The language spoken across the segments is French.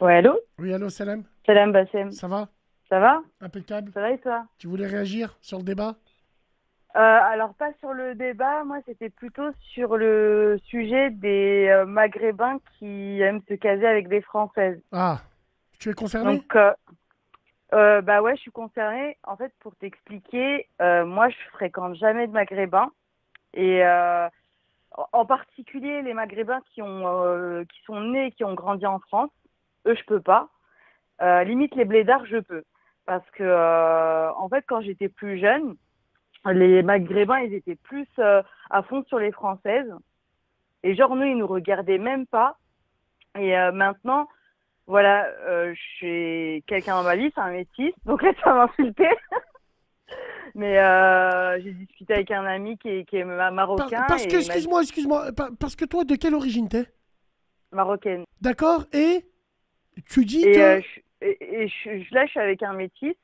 Ouais, allô? Oui, allô, Salam. Salam Bassem. Ça va? Ça va? Impeccable. Ça va et toi? Tu voulais réagir sur le débat? Alors, pas sur le débat, moi, c'était plutôt sur le sujet des Maghrébins qui aiment se caser avec des Françaises. Ah, tu es concerné? Donc, bah ouais, je suis concernée. En fait, pour t'expliquer, moi, je fréquente jamais de Maghrébins. Et en particulier, les Maghrébins qui sont nés, qui ont grandi en France, eux, je peux pas. Limite, les blédards, je peux. Parce que, en fait, quand j'étais plus jeune, les Maghrébins, ils étaient plus à fond sur les Françaises. Et genre, nous, ils nous regardaient même pas. Et maintenant, voilà, j'ai quelqu'un dans ma vie, c'est un métis. Donc là, ça m'a insulté. Mais j'ai discuté avec un ami qui est marocain Parce que, et il m'a dit excuse-moi, parce que toi, de quelle origine t'es? marocaine. D'accord? Et tu dis Et, que... là, je suis avec un métis.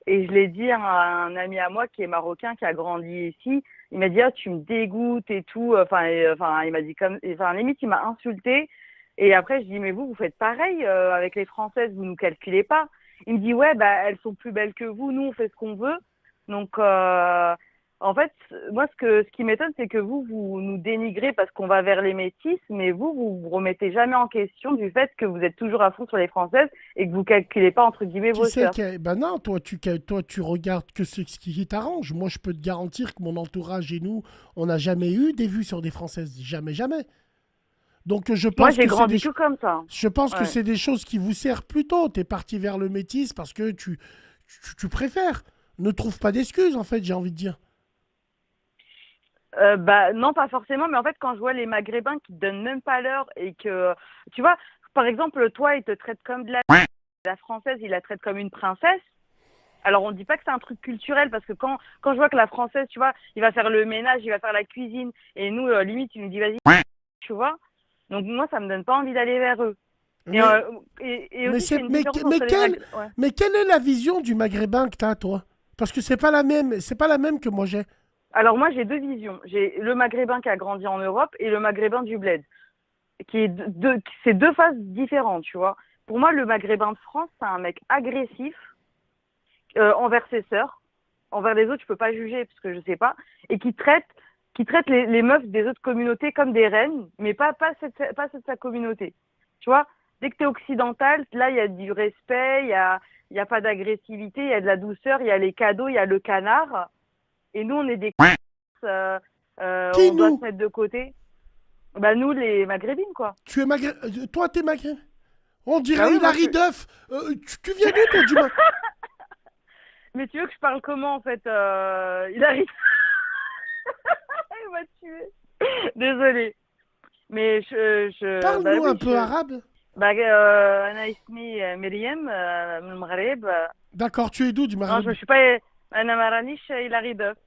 Et je l'ai dit à un ami à moi qui est marocain, qui a grandi ici. Il m'a dit, ah, tu me dégoûtes et tout. Enfin, il m'a dit comme, enfin, limite, il m'a insulté. Et après, je dis, mais vous faites pareil avec les Françaises, vous nous calculez pas. Il me dit, ouais, bah, elles sont plus belles que vous, nous, on fait ce qu'on veut. Donc, en fait, moi, ce qui m'étonne, c'est que vous nous dénigrez parce qu'on va vers les métis, mais vous remettez jamais en question du fait que vous êtes toujours à fond sur les Françaises et que vous calculez pas, entre guillemets, Qui vos c'est sœurs. qui... Ben non, toi, tu regardes que ce qui t'arrange. Moi, je peux te garantir que mon entourage et nous, on n'a jamais eu des vues sur des Françaises. Jamais, jamais. Donc, Moi, j'ai grandi que comme ça. je pense que Ouais. c'est des choses qui vous servent plutôt. T'es parti vers le métis parce que tu préfères. Ne trouve pas d'excuses, en fait, j'ai envie de dire. Bah non, pas forcément, mais en fait, quand je vois les Maghrébins qui te donnent même pas l'heure et que, tu vois, par exemple, toi, ils te traitent comme de la française, ils la traitent comme une princesse. Alors, on dit pas que c'est un truc culturel parce que quand je vois que la française, tu vois, il va faire le ménage, il va faire la cuisine et nous, limite, il nous dit vas-y, tu vois. Donc, moi, ça me donne pas envie d'aller vers eux. Et, Mais, aussi, c'est une différence entre Ouais. mais quelle est la vision du maghrébin que t'as, toi? Parce que c'est pas la même que moi j'ai. Alors, moi, j'ai deux visions. J'ai le Maghrébin qui a grandi en Europe et le Maghrébin du bled. Qui est c'est deux phases différentes, tu vois. Pour moi, le maghrébin de France, c'est un mec agressif envers ses sœurs, envers les autres, je peux pas juger parce que je sais pas, et qui traite les meufs des autres communautés comme des reines, mais pas cette sa communauté. Tu vois, dès que tu es occidental, là, il y a du respect, il y a pas d'agressivité, il y a de la douceur, il y a les cadeaux, il y a le canard, et nous, on est des Qui on doit nous? se mettre de côté. Bah, nous, les maghrébines, quoi. Tu es maghrébin. Toi, t'es maghrébin. On Bah dirait oui, moi, je Hilary suis. Duff. Tu viens d'où, toi, du Mais tu veux que je parle comment en fait Il arrive. Il m'a tué. Désolée. Mais bah Parle-nous un oui, peu arabe. bah أنا اسمي مريم من المغرب. D'accord, tu es d'où, du Non, je Maghreb? me suis pas. أنا ما رانيش Hilary Duff.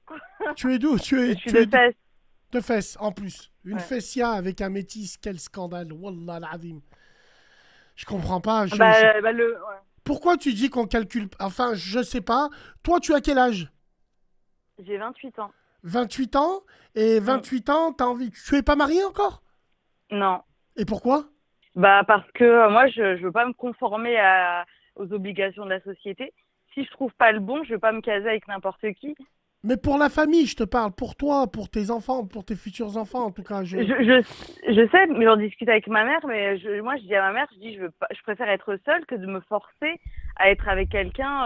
Tu es d'où? Je suis Tu de es d'où? Fès. De fesses, en plus. Une Ouais. fessia avec un métis, quel scandale. Wallah al-azim. Je comprends pas. Bah ouais. Pourquoi tu dis qu'on calcule... Enfin, je sais pas. Toi, tu as quel âge? J'ai 28 ans. 28 ans. Et Mm. 28 ans, t'as envie... Tu es pas marié encore? Non. Et pourquoi? Bah parce que moi je veux pas me conformer aux obligations de la société. Si je trouve pas le bon, je veux pas me caser avec n'importe qui. Mais pour la famille, je te parle. Pour toi, pour tes enfants, pour tes futurs enfants, en tout cas. Je sais, mais j'en discute avec ma mère, mais moi je dis à ma mère, je dis je veux pas, je préfère être seule que de me forcer à être avec quelqu'un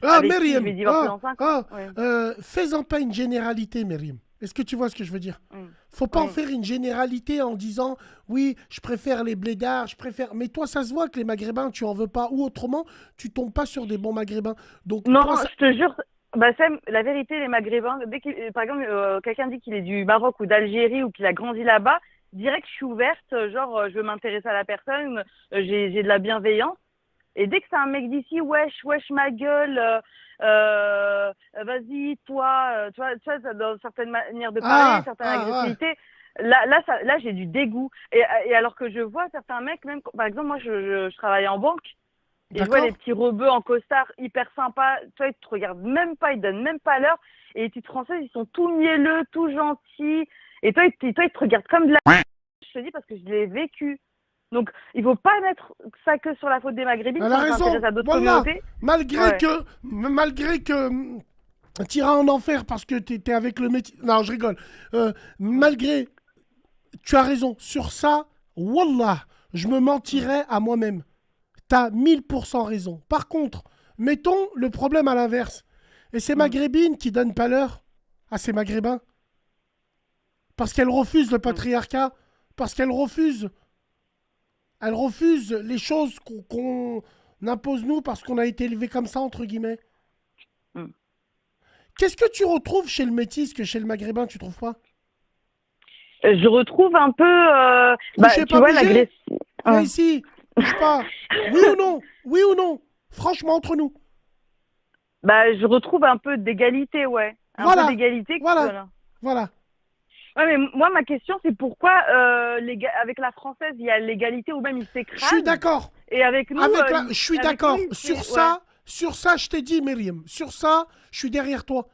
Ah, avec qui je Myriam. vais divorcer dans 5 ans. Ouais. Fais-en pas une généralité, Myriam. Est-ce que tu vois ce que je veux dire? Mm. Faut pas en Mm. faire une généralité en disant oui, je préfère les blédards, je préfère. Mais toi, ça se voit que les maghrébins, tu en veux pas. Ou autrement, tu tombes pas sur des bons maghrébins. Donc, Non, toi, ça. je te jure, bah Sam, la vérité, les Maghrébins, par exemple, quelqu'un dit qu'il est du Maroc ou d'Algérie ou qu'il a grandi là-bas, direct je suis ouverte, genre je veux m'intéresser à la personne, j'ai de la bienveillance. Et dès que c'est un mec d'ici, wesh ma gueule, vas-y, toi, tu vois, dans certaines manières de parler, Ah, certaines ah, ouais. agressivités, là j'ai du dégoût. Et alors que je vois certains mecs, même, par exemple, moi, je travaille en banque, et je vois les D'accord. petits rebeux en costard hyper sympas, toi, ils te regardent même pas, ils te donnent même pas l'heure, et les petites françaises, ils sont tout mielleux, tout gentils, et toi, ils te regardent comme de la... Je te dis parce que je l'ai vécu. Donc, il faut pas mettre ça que sur la faute des Maghrébines, Elle si a on raison. s'intéresse à d'autres Voilà. communautés. Malgré Ouais. que, malgré que tu iras en enfer parce que tu étais avec le métier. Non, je rigole. Mm. Malgré, tu as raison. Sur ça, wallah, je me Mm. mentirais à moi-même. T'as 1000% raison. Par contre, mettons le problème à l'inverse. Et ces Mm. maghrébines qui donnent pas l'heure à ces maghrébins parce qu'elles refusent le Mm. patriarcat, parce qu'elles refusent, elles refusent les choses qu'on impose nous parce qu'on a été élevé comme ça, entre guillemets. Mm. Qu'est-ce que tu retrouves chez le métis que chez le maghrébin, tu trouves pas? Je retrouve un peu, Bougez tu pas, vois, bougez. l'agressivité. Viens ici. Bouge pas. Oui ou non? Oui ou non? Franchement, entre nous. Bah, je retrouve un peu d'égalité, ouais. Un peu Voilà. d'égalité, Voilà. voilà. Voilà. Ouais, mais moi, ma question, c'est pourquoi avec la française, il y a l'égalité ou même ils Je suis s'écrasent d'accord. et Je suis avec nous, d'accord. ouais. Sur ça, je t'ai dit, Myriam. Sur ça, je suis derrière toi.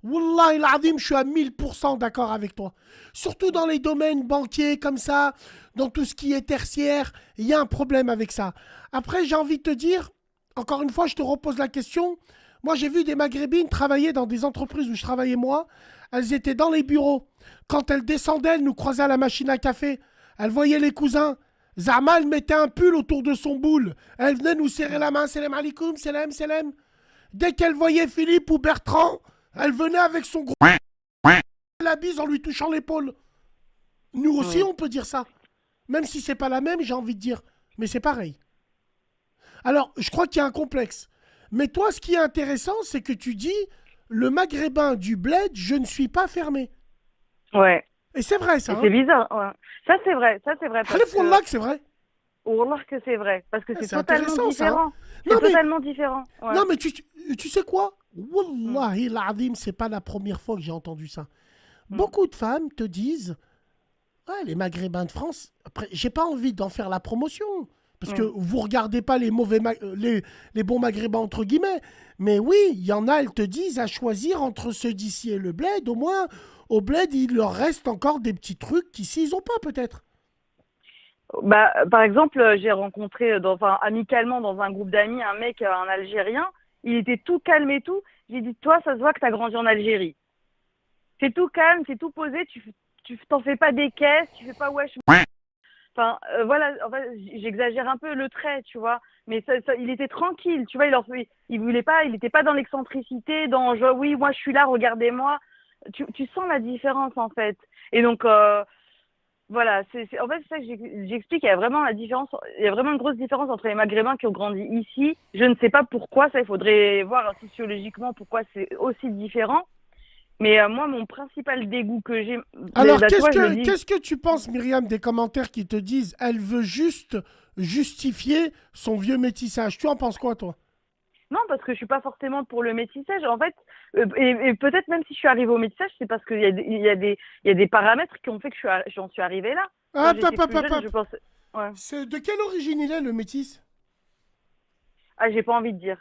Wallah al-Azim, je suis à 1000% d'accord avec toi. Surtout dans les domaines banquiers comme ça, dans tout ce qui est tertiaire, il y a un problème avec ça. Après, j'ai envie de te dire, encore une fois, je te repose la question. Moi, j'ai vu des maghrébines travailler dans des entreprises où je travaillais moi. Elles étaient dans les bureaux. Quand elles descendaient, elles nous croisaient à la machine à café. Elles voyaient les cousins. Zama, elle mettait un pull autour de son boule. Elle venait nous serrer la main. Salam alaikum, salam, salam. Dès qu'elle voyait Philippe ou Bertrand, elle venait avec son gros la bise en lui touchant l'épaule. Nous aussi, Mm. on peut dire ça. Même si c'est pas la même, j'ai envie de dire. Mais c'est pareil. Alors, je crois qu'il y a un complexe. Mais toi, ce qui est intéressant, c'est que tu dis, le maghrébin du bled, je ne suis pas fermé. Ouais. Et c'est vrai, ça. Et Hein. c'est bizarre, ouais. Ça c'est vrai parce Halif que, Wallah que c'est vrai. Wallah que c'est vrai, parce que c'est C'est totalement intéressant, ça. Hein. différent. Non, C'est mais, totalement différent, ouais. non, mais tu sais quoi? Mm. Wallahi, l'azim, c'est pas la première fois que j'ai entendu ça. Mm. Beaucoup de femmes te disent, ouais, les Maghrébins de France, après, j'ai pas envie d'en faire la promotion. Parce que Mm. vous regardez pas les bons Maghrébins, entre guillemets. Mais oui, il y en a, elles te disent à choisir entre ceux d'ici et le bled. Au moins, au bled, il leur reste encore des petits trucs qu'ici, ils ont pas, peut-être. Bah, par exemple, j'ai rencontré, enfin, amicalement dans un groupe d'amis, un mec, un Algérien. Il était tout calme et tout. J'ai dit, toi, ça se voit que t'as grandi en Algérie. C'est tout calme, c'est tout posé. Tu t'en fais pas des caisses, tu fais pas wesh. Enfin, voilà, en fait, j'exagère un peu le trait, tu vois. Mais il était tranquille, tu vois. Il voulait pas, il était pas dans l'excentricité, dans genre, oui, moi je suis là, regardez-moi. Tu sens la différence en fait. Et donc, voilà, en fait, c'est ça que j'explique. Il y a vraiment la différence, il y a vraiment une grosse différence entre les Maghrébins qui ont grandi ici. Je ne sais pas pourquoi, ça, il faudrait voir sociologiquement pourquoi c'est aussi différent. Mais moi, mon principal dégoût que j'ai, Alors, bah, tu vois, je le dis. qu'est-ce que tu penses, Myriam, des commentaires qui te disent elle veut juste justifier son vieux métissage? Tu en penses quoi, toi? Non, parce que je suis pas forcément pour le métissage. En fait, et peut-être même si je suis arrivée au métissage, c'est parce qu'il y a il y a des paramètres qui ont fait que j'en suis arrivée là. Quand Hop, j'étais hop, hop, plus hop, jeune, hop. je pensais. Ouais. C'est de quelle origine il est, le métis? Ah, j'ai pas envie de dire.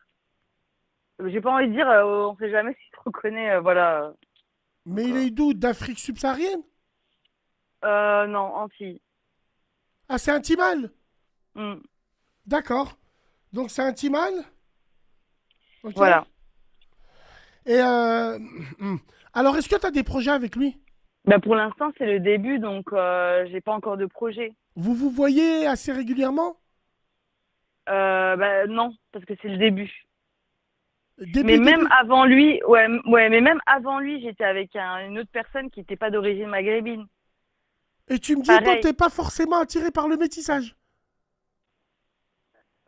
J'ai pas envie de dire, on sait jamais si tu te reconnais, voilà. Mais Donc, il est d'où? D'Afrique subsaharienne? non, Antilles. Ah, c'est un Timal. Hmm. D'accord. Donc, c'est un Timal. Ok. Voilà. Et alors, est-ce que tu as des projets avec lui? Bah, pour l'instant, c'est le début, donc j'ai pas encore de projet. Vous vous voyez assez régulièrement? Bah, non, parce que c'est le début. Mais Début, même début. avant lui, ouais, mais même avant lui, j'étais avec une autre personne qui n'était pas d'origine maghrébine. Et tu me dis, toi, Pareil. t'es pas forcément attiré par le métissage.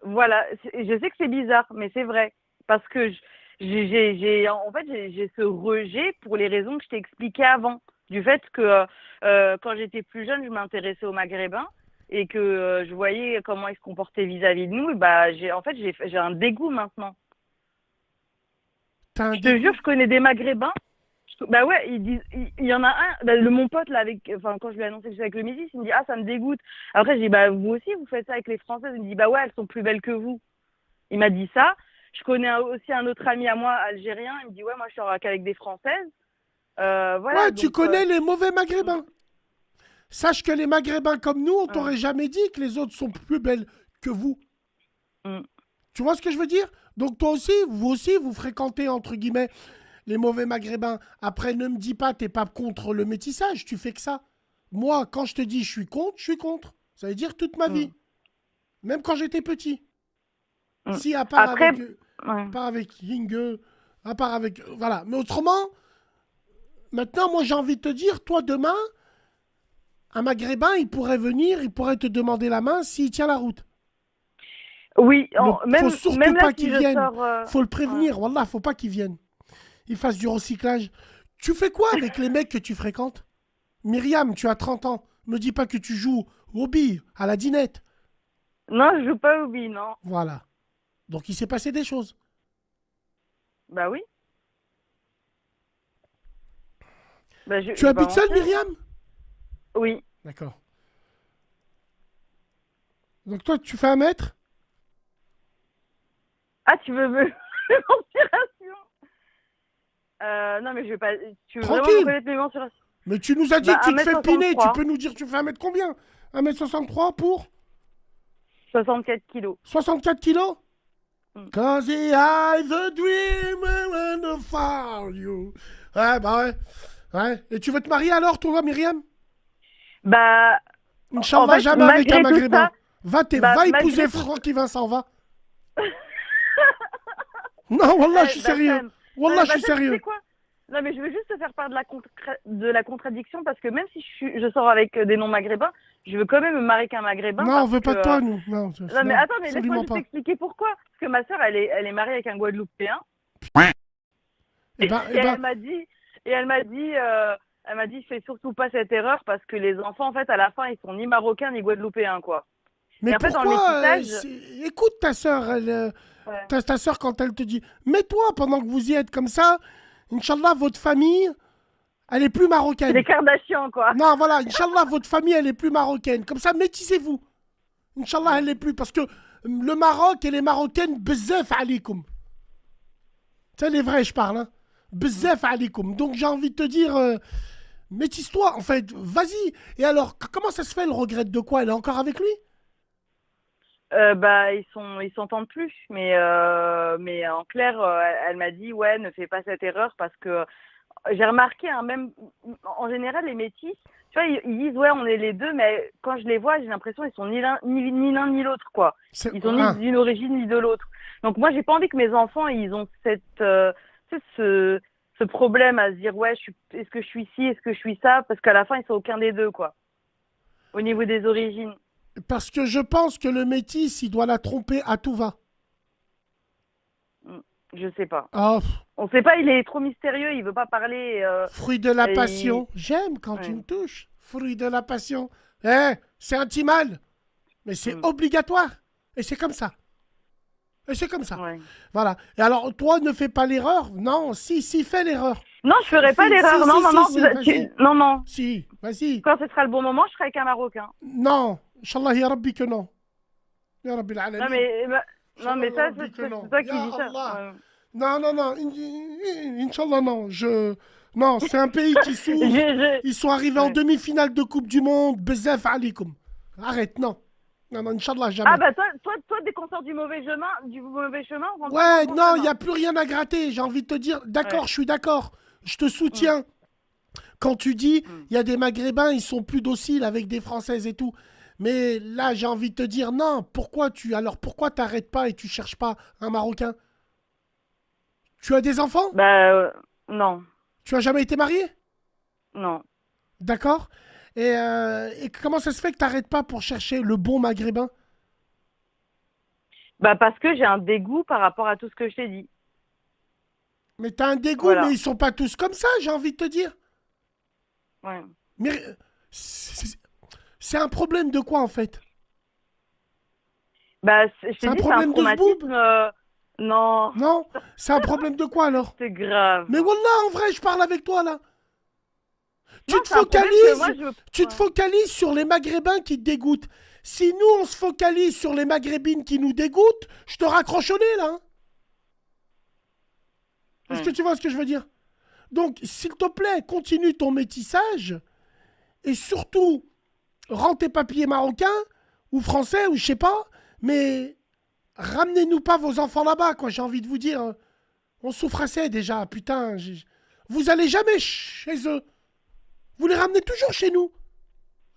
Voilà, je sais que c'est bizarre, mais c'est vrai. Parce que en fait, j'ai ce rejet pour les raisons que je t'ai expliquées avant. Du fait que quand j'étais plus jeune, je m'intéressais aux Maghrébins et que je voyais comment ils se comportaient vis-à-vis de nous. Et bah, en fait, j'ai un dégoût maintenant. T'as un Je te jure, dégoût. je connais des Maghrébins. Bah ouais, il y en a un, bah, mon pote là, enfin, quand je lui ai annoncé que j'étais avec le Métis, il me dit, ah, ça me dégoûte. Après, je dis, bah, vous aussi, vous faites ça avec les Françaises. Il me dit, bah ouais, elles sont plus belles que vous. Il m'a dit ça. Je connais aussi un autre ami à moi, algérien. Il me dit, ouais, moi, je suis en qu'avec des Françaises. Voilà, Ouais, tu donc, connais les mauvais maghrébins. Sache que les Maghrébins comme nous, on Ouais. t'aurait jamais dit que les autres sont plus belles que vous. Mm. Tu vois ce que je veux dire? Donc toi aussi, vous fréquentez, entre guillemets, les mauvais Maghrébins. Après, ne me dis pas, t'es pas contre le métissage, tu fais que ça. Moi, quand je te dis je suis contre, je suis contre. Ça veut dire toute ma vie. Mm. Même quand j'étais petit. Mm. Si, à part Après, avec, ouais. à part avec Yingue, à part avec... Voilà. Mais autrement, maintenant, moi, j'ai envie de te dire, toi, demain, un Maghrébin, il pourrait venir, il pourrait te demander la main s'il tient la route. Oui, Faut surtout même là, pas si qu'il je vienne. sors. Faut le Ouais. prévenir. Wallah, faut pas qu'il vienne. Il fasse du recyclage. Tu fais quoi avec les mecs que tu fréquentes? Myriam, tu as 30 ans. Me dis pas que tu joues au billes, à la dinette. Non, je joue pas au billes, non. Voilà. Donc il s'est passé des choses. Bah oui. Bah, je Tu vais pas habites seule, mentir. Myriam? Oui. D'accord. Donc toi, tu fais 1 mètre? Ah, tu veux me mensuration? Non, mais je vais pas. Tu veux vraiment me Tranquille. connaître mes mensurations? Mais tu nous as dit Bah, que tu te fais piner. Tu 1m63, peux nous dire tu fais 1 mètre combien? 1 m 63 pour 64 kilos. 64 kilos? Mm. Cause I the dream and the fire you. Ouais, bah ouais. Ouais. Et tu veux te marier alors, toi, Myriam? Bah, en Inch'Allah, fait, jamais avec un malgré tout Maghrébin. ça, Va malgré épouser tout ça. Francky Vincent, va. Non, Wallah, je suis sérieux. Bassem. Non, Wallah, mais je suis Bassem, tu sais sérieux. quoi? Non, mais je veux juste te faire part de la contradiction parce que même si je sors avec des non-maghrébins, je veux quand même me marier avec un maghrébin Non, on parce veut que. pas de toi, nous. Non, Non, mais attends, mais laisse-moi absolument juste pas. t'expliquer pourquoi. Parce que ma sœur, elle est mariée avec un Guadeloupéen. Eh ben, Et elle m'a dit, fais surtout pas cette erreur parce que les enfants, en fait, à la fin, ils sont ni marocains ni guadeloupéens, quoi. mais Et en fait, dans le pourquoi métissage, écoute ta sœur, ouais. ta sœur quand elle te dit, mets-toi pendant que vous y êtes comme ça, Inch'Allah, votre famille, elle est plus C'est marocaine. les Kardashians, quoi. Non, voilà, Inch'Allah, votre famille, elle est plus marocaine. Comme ça, métissez-vous. Inch'Allah, elle est plus. Parce que le Maroc et les Marocaines, bzef alikoum. C'est les vrais, je parle. Hein. Bzef alikoum. Donc, j'ai envie de te dire, métisse-toi, en fait, vas-y. Et alors, comment ça se fait, le regrette de quoi? Elle est encore avec lui? Bah, ils s'entendent plus. Mais en clair, elle m'a dit, ouais, ne fais pas cette erreur parce que j'ai remarqué, hein, même en général, les métis, tu vois, ils disent, ouais, on est les deux, mais quand je les vois, j'ai l'impression qu'ils sont ni l'un ni l'autre, quoi. Ils sont ni d'une origine ni de l'autre. Donc moi, j'ai pas envie que mes enfants, ils ont ce problème à se dire, ouais, est-ce que je suis ci, est-ce que je suis ça, parce qu'à la fin, ils sont aucun des deux, quoi. Au niveau des origines. Parce que je pense que le métis, il doit la tromper à tout va. Je sais pas. Oh, On sait pas, il est trop mystérieux, il veut pas parler. fruit de la Et passion. J'aime quand tu ouais. me touches. Fruit de la passion. Eh, c'est intimal. Mais c'est obligatoire. Et c'est comme ça. Et c'est comme ça. Ouais. Voilà. Et alors, toi, ne fais pas l'erreur. Non, si, fais l'erreur. Non, je ferai pas l'erreur. Non, non, non, vas-y. non, non. Si, vas-y. Quand ce sera le bon moment, je serai avec un Marocain. Non, Inch'Allah, ya Rabbi que non. Ya Rabbi l'alamin. Non, mais ça, Rabbi que non. c'est toi qui Ya dis ça. Allah. Ouais. Non, Inch'Allah, non. Non, c'est un pays qui souffre. Ils sont arrivés en Ouais. demi-finale de Coupe du Monde. Bezef alikoum. Arrête, non. Non, Inch'Allah, jamais. Ah bah toi, dès qu'on sort du mauvais chemin, on rentre Ouais, dans le bon non, il chemin. n'y a plus rien à gratter. J'ai envie de te dire, d'accord, Ouais. je suis d'accord. Je te soutiens. Quand tu dis, il y a des Maghrébins, ils sont plus dociles avec des Françaises et tout. Mais là, j'ai envie de te dire, non, pourquoi t'arrêtes pas et tu cherches pas un Marocain? Tu as des enfants? Bah non, Tu as jamais été marié? non. D'accord. Et comment ça se fait que t'arrêtes pas pour chercher le bon Maghrébin? Bah parce que j'ai un dégoût par rapport à tout ce que je t'ai dit. Mais t'as un dégoût, Voilà. mais ils sont pas tous comme ça, j'ai envie de te dire. Ouais. Mais c'est un problème de quoi en fait? Bah je C'est t'ai un dit, c'est un problème de zboub? traumatisme. Non, Non? C'est un problème de quoi alors? c'est grave. Mais wallah, en vrai, je parle avec toi là. Tu Non, te c'est un problème que moi, focalises, tu te focalises sur les Maghrébins qui te dégoûtent. Si nous, on se focalise sur les Maghrébines qui nous dégoûtent, je te raccroche au nez là. Hein. Est-ce que tu vois ce que je veux dire? Donc, s'il te plaît, continue ton métissage. Et surtout, rends tes papiers marocains ou français ou je sais pas, mais ramenez-nous pas vos enfants là-bas, quoi. J'ai envie de vous dire, on souffre assez déjà, putain. Vous allez jamais chez eux. Vous les ramenez toujours chez nous.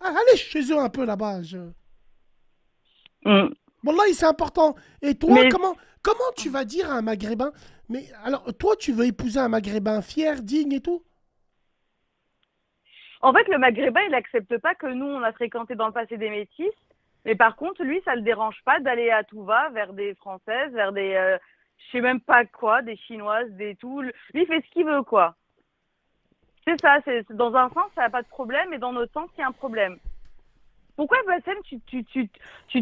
Ah, allez chez eux un peu là-bas. Mm. Bon, là, c'est important. Et toi, Mais comment tu vas dire à un Maghrébin? Mais alors, toi, tu veux épouser un Maghrébin fier, digne et tout? en fait, le maghrébin, il accepte pas que nous, on a fréquenté dans le passé des métis. Mais par contre, lui, ça le dérange pas d'aller à tout va vers des françaises, vers des, je sais même pas quoi, des chinoises, des tout. Lui, il fait ce qu'il veut, quoi. C'est ça. Dans un sens, ça n'a pas de problème, et dans l'autre sens, il y a un problème. Pourquoi, Bassem, tu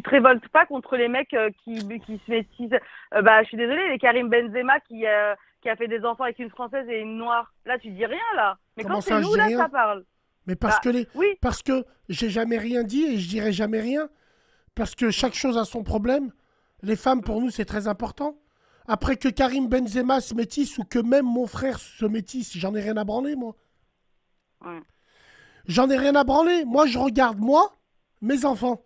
te révoltes pas contre les mecs qui se métissent? Bah, je suis désolée, les Karim Benzema qui a fait des enfants avec une Française et une Noire. Là, tu dis rien, là. Mais Comment quand c'est ça, je nous, dis là, rien? ça parle. Mais Bah, oui. parce que j'ai jamais rien dit et je dirai jamais rien. Parce que chaque chose a son problème. Les femmes, pour nous, c'est très important. Après que Karim Benzema se métisse ou que même mon frère se métisse, j'en ai rien à branler, moi. Ouais. J'en ai rien à branler. Moi, je regarde, moi, mes enfants.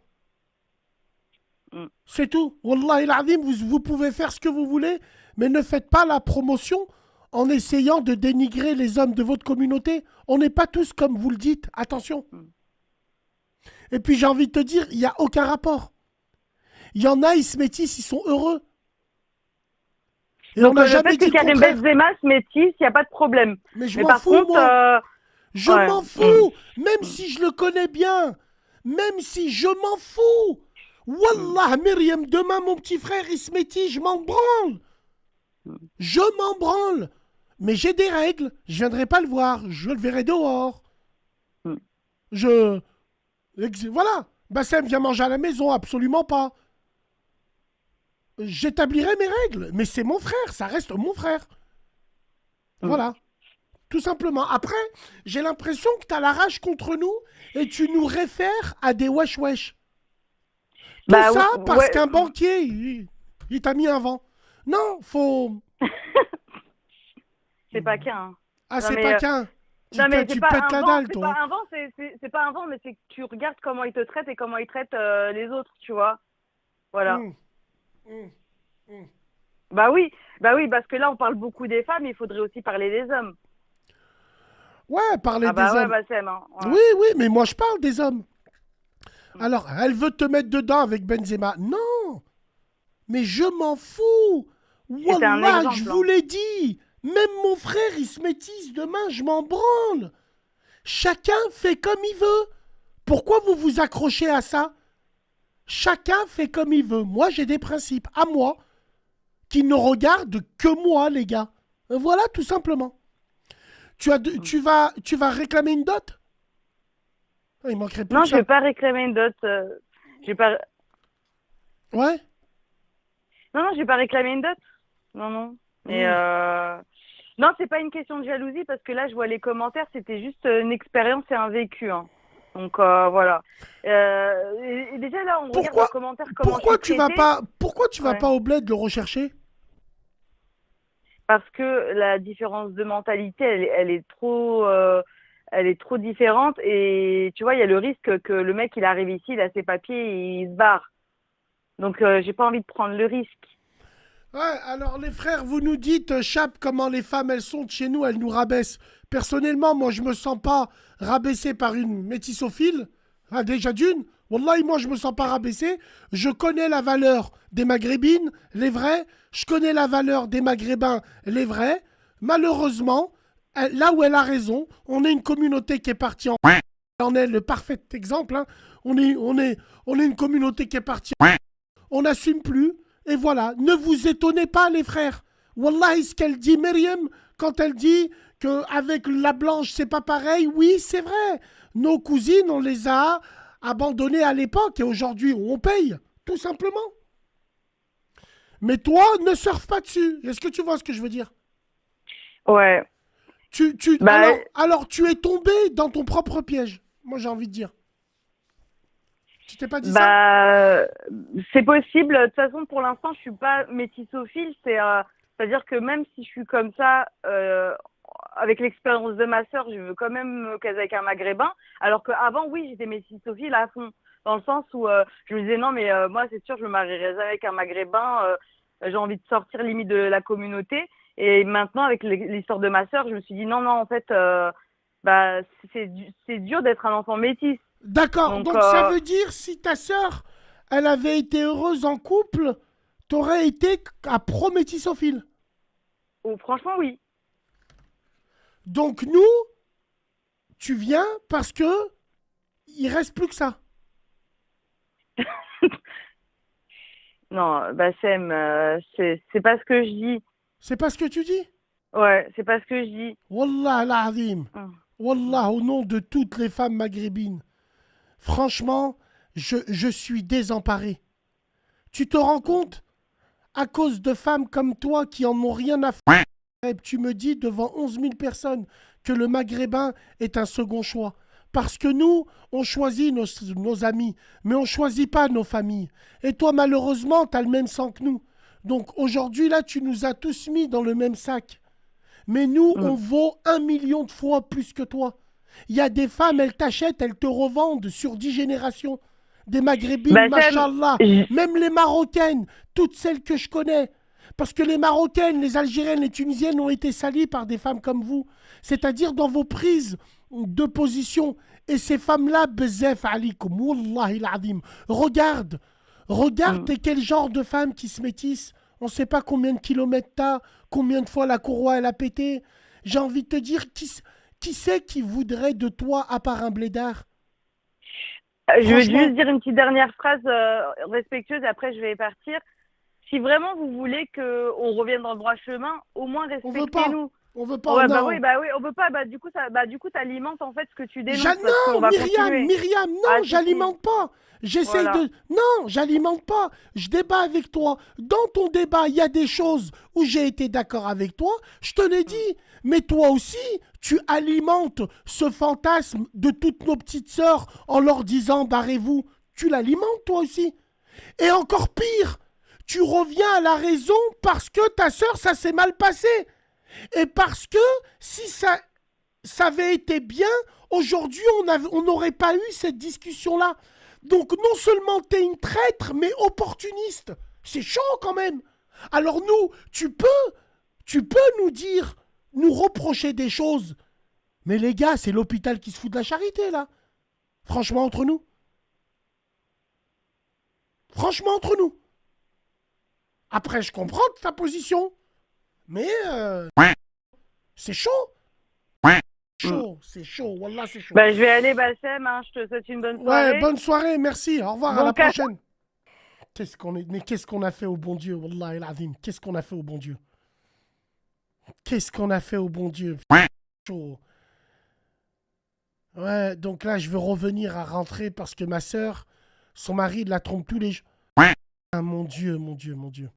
Mm. C'est tout. Wallah al-azim, vous pouvez faire ce que vous voulez, mais ne faites pas la promotion en essayant de dénigrer les hommes de votre communauté. On n'est pas tous comme vous le dites. Attention. Mm. Et puis, j'ai envie de te dire, il n'y a aucun rapport. Il y en a, ils se métissent, ils sont heureux. Et on Donc, n'a le jamais fait dit que le Karim contraire. Benzema se métisse, il n'y a pas de problème. Mais je Mais m'en par fous, contre, moi. Je ouais. m'en fous. Même si je le connais bien. Même si je m'en fous. Wallah, Myriam, demain, mon petit frère, il se métisse, je m'en branle. Je m'en branle. Mais j'ai des règles. Je viendrai pas le voir. Je le verrai dehors. Mm. Voilà. Bassem vient manger à la maison. Absolument pas. J'établirai mes règles. Mais c'est mon frère. Ça reste mon frère. Voilà. Tout simplement. Après, j'ai l'impression que tu as la rage contre nous et tu nous réfères à des wesh-wesh. Tout Bah, ça parce ouais. qu'un banquier, il t'a mis un vent. Non, faut... C'est pas qu'un. Hein. Ah, Non, c'est mais, pas qu'un. non, mais Tu c'est pas pètes un la vent, dalle, c'est toi. pas un vent, c'est pas un vent, mais c'est que tu regardes comment ils te traitent et comment ils traitent les autres, tu vois. Voilà. Hum, hum, hum. Bah oui, parce que là, on parle beaucoup des femmes, il faudrait aussi parler des hommes. Ouais, parler Ah des bah ouais, hommes. Bassem, hein. Ouais. Oui, oui, mais moi, je parle des hommes. Alors, elle veut te mettre dedans avec Benzema. Non, mais je m'en fous. C'était un Wallah, je exemple. vous Hein. l'ai dit. Même mon frère, il se métisse demain, je m'en branle. Chacun fait comme il veut. Pourquoi vous vous accrochez à ça? Chacun fait comme il veut. Moi, j'ai des principes à moi qui ne regardent que moi, les gars. Voilà, tout simplement. Tu vas réclamer une dot? Ah, il manquerait plus Non, que je vais ça. pas réclamer une dot. Je vais pas... Ouais. Non, je vais pas réclamer une dot. Non, non. Et non, c'est pas une question de jalousie parce que là, je vois les commentaires, c'était juste une expérience et un vécu. Hein. Donc voilà. Et déjà là, on regarde dans les commentaires comment je suis traitée. Pourquoi tu vas Ouais. pas au bled le rechercher? Parce que la différence de mentalité, elle est trop différente. Et tu vois, il y a le risque que le mec, il arrive ici, il a ses papiers et il se barre. Donc, j'ai pas envie de prendre le risque. Ouais, alors les frères, vous nous dites, Chap, comment les femmes, elles sont de chez nous, elles nous rabaissent. Personnellement, moi, je me sens pas rabaissé par une métissophile. Ah, déjà d'une. Wallahi, moi, je me sens pas rabaissé. Je connais la valeur des maghrébines, les vrais. Je connais la valeur des maghrébins, les vrais. Malheureusement, là où elle a raison, on est une communauté qui est partie en... On est le parfait exemple. Hein. On est une communauté qui est partie en... On n'assume plus. Et voilà, ne vous étonnez pas les frères. Wallahi, ce qu'elle dit, Myriam, quand elle dit qu'avec la blanche, c'est pas pareil, oui, c'est vrai. Nos cousines, on les a abandonnées à l'époque et aujourd'hui, on paye, tout simplement. Mais toi, ne surfe pas dessus. Est-ce que tu vois ce que je veux dire? Ouais. Bah, alors, tu es tombé dans ton propre piège. Moi, j'ai envie de dire. Tu t'es pas dit ça? C'est possible. De toute façon, pour l'instant, je suis pas métissophile. C'est-à-dire que même si je suis comme ça, avec l'expérience de ma sœur, je veux quand même me caser avec un maghrébin. Alors qu'avant, oui, j'étais messissophile à fond. Dans le sens où je me disais non, mais moi, c'est sûr, je me marierai jamais avec un maghrébin. J'ai envie de sortir limite de la communauté. Et maintenant, avec l'histoire de ma sœur, je me suis dit non, non, en fait, bah, c'est dur d'être un enfant métis. D'accord, Donc, donc ça veut dire si ta sœur, elle avait été heureuse en couple, t'aurais été à pro-métissophile. oh, franchement, oui. Donc nous, tu viens parce que il reste plus que ça. Non, Bassem, c'est pas ce que je dis. C'est pas ce que tu dis? Ouais, c'est pas ce que je dis. Wallah al-azim. Hum, Wallah, au nom de toutes les femmes maghrébines. Franchement, je suis désemparé. Tu te rends compte? À cause de femmes comme toi qui en ont rien à faire, tu me dis devant 11 000 personnes que le maghrébin est un second choix. Parce que nous, on choisit nos amis, mais on choisit pas nos familles. Et toi, malheureusement, tu as le même sang que nous. Donc aujourd'hui, là, tu nous as tous mis dans le même sac. Mais nous, on hum. vaut 1 million de fois plus que toi. Il y a des femmes, elles t'achètent, elles te revendent sur 10 générations. Des maghrébines, Bassem, machallah. je- Même les marocaines, toutes celles que je connais. Parce que les marocaines, les algériennes, les tunisiennes ont été salies par des femmes comme vous. C'est-à-dire dans vos prises de position. Et ces femmes-là, bezef alikum, wallahi l'azim. Regarde, regarde, hum. t'es quel genre de femme qui se métisse. On ne sait pas combien de kilomètres t'as, combien de fois la courroie elle a pété. J'ai envie de te dire, qui c'est qui voudrait de toi à part un blédard? Je veux juste Franchement, dire une petite dernière phrase respectueuse et après je vais partir. Si vraiment vous voulez qu'on revienne dans le droit chemin, au moins on veut pas. respectez-nous. On veut pas, Ouais, non. bah oui, on veut pas. Bah du coup, t'alimentes en fait ce que tu dénonces parce qu'on Non, va Myriam, continuer. Myriam, Ah non, si si, j'alimente pas. J'essaye voilà. de... Non, j'alimente pas. Je débat avec toi. Dans ton débat, il y a des choses où j'ai été d'accord avec toi. Je te l'ai dit. Mais toi aussi, tu alimentes ce fantasme de toutes nos petites sœurs en leur disant barrez-vous. Tu l'alimentes toi aussi. Et encore pire, tu reviens à la raison parce que ta sœur, ça s'est mal passé. Et parce que si ça avait été bien, aujourd'hui, on n'aurait pas eu cette discussion-là. Donc, non seulement t'es une traître, mais opportuniste. C'est chaud quand même. Alors nous, tu peux nous dire, nous reprocher des choses. Mais les gars, c'est l'hôpital qui se fout de la charité, là. Franchement, entre nous. Franchement, entre nous. Après, je comprends ta position. Mais c'est chaud. Mm. Chaud, c'est chaud. Wallah, c'est chaud. Bah je vais aller Bassem, hein, je te souhaite une bonne Ouais, soirée. bonne soirée, merci. Au revoir, à Bon la cas. prochaine. Qu'est-ce qu'on a fait au bon Dieu, Wallah el Azim. Qu'est-ce qu'on a fait au bon Dieu. Qu'est-ce qu'on a fait au bon Dieu. Chaud. Ouais, donc là, je veux revenir à rentrer parce que ma sœur, son mari la trompe tous les jours. Ah, mon Dieu, mon Dieu, mon Dieu.